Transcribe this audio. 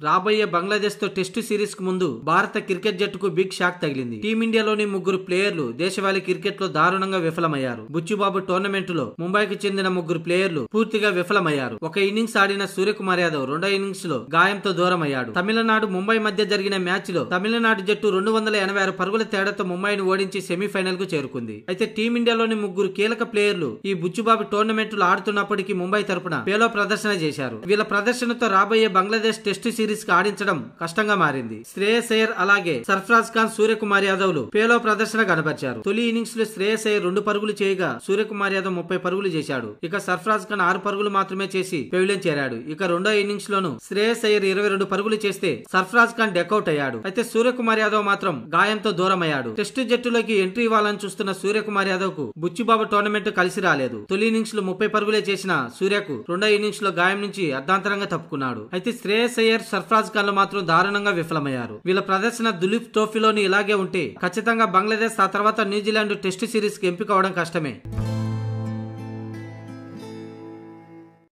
రాబోయే బంగ్లాదేశ్ తో test series కు ముందు భారత క్రికెట్ జట్టుకు బిగ్ షాక్ తగిలింది. టీమిండియాలోని ముగ్గురు ప్లేయర్లు దేశవాళీ క్రికెట్ లో దారుణంగా విఫలమయ్యారు. బుచ్చిబాబు టోర్నమెంట్ లో ముంబైకి చెందిన ముగ్గురు ప్లేయర్లు పూర్తిగా విఫలమయ్యారు. ఒక ఇన్నింగ్స్ ఆడిన సూర్యకుమార్ యాదవ్ రెండో ఇన్నింగ్స్ లో గాయంతో దూరమయ్యాడు. తమిళనాడు ముంబై మధ్య జరిగిన మ్యాచ్ లో తమిళనాడు జట్టు 286 పరుగుల తేడాతో ముంబైని ఓడించి సెమీఫైనల్ కు చేరుకుంది. అయితే టీమిండియాలోని ముగ్గురు కీలక ప్లేయర్లు ఈ బుచ్చిబాబు టోర్నమెంట్ లో ఆడుతున్నప్పటికీ ముంబై తరపున పేలో ప్రదర్శన చేశారు. వీళ్ళ ప్రదర్శనతో రాబోయే బంగ్లాదేశ్ టెస్టు సిరీస్ కి ఆడించడం కష్టంగా మారింది. శ్రేయస్ అయ్యర్ అలాగే సర్ఫరాజ్ ఖాన్, సూర్యకుమార్ యాదవ్ లు పేలో ప్రదర్శన కనబరిచారు. తొలి ఇన్నింగ్స్ లో శ్రేయస్ అయ్యర్ 2 పరుగులు చేయగా సూర్యకుమార్ యాదవ్ 30 పరుగులు చేశాడు. ఇక సర్ఫరాజ్ ఖాన్ 6 పరుగులు మాత్రమే చేసి పెవిలియన్ చేరాడు. ఇక రెండో ఇన్నింగ్స్ లోను శ్రేయస్ అయ్యర్ 22 పరుగులు చేస్తే సర్ఫరాజ్ ఖాన్ డెకౌట్ అయ్యాడు. అయితే సూర్యకుమార్ యాదవ్ మాత్రం గాయంతో దూరమయ్యాడు. టెస్టు జట్టులోకి ఎంట్రీ ఇవ్వాలని చూస్తున్న సూర్యకుమార్ యాదవ్ కు బుచ్చిబాబు టోర్నమెంట్ కలిసి రాలేదు. తొలి ఇన్నింగ్స్ లో 30 పరుగులే చేసిన సూర్యకు రెండో ఇన్నింగ్స్ లో గాయం నుంచి అర్ధాంతరంగా తప్పుకున్నాడు. అయితే శ్రేయస్ అయ్యర్, సర్ఫరాజ్ ఖాన్ మాత్రం దారుణంగా విఫలమయ్యారు. వీళ్ళ ప్రదర్శన దులీప్ ట్రోఫీలోని ఇలాగే ఉంటే ఖచ్చితంగా బంగ్లాదేశ్ ఆ తర్వాత న్యూజిలాండ్ టెస్టు సిరీస్ కి ఎంపిక అవడం కష్టమే.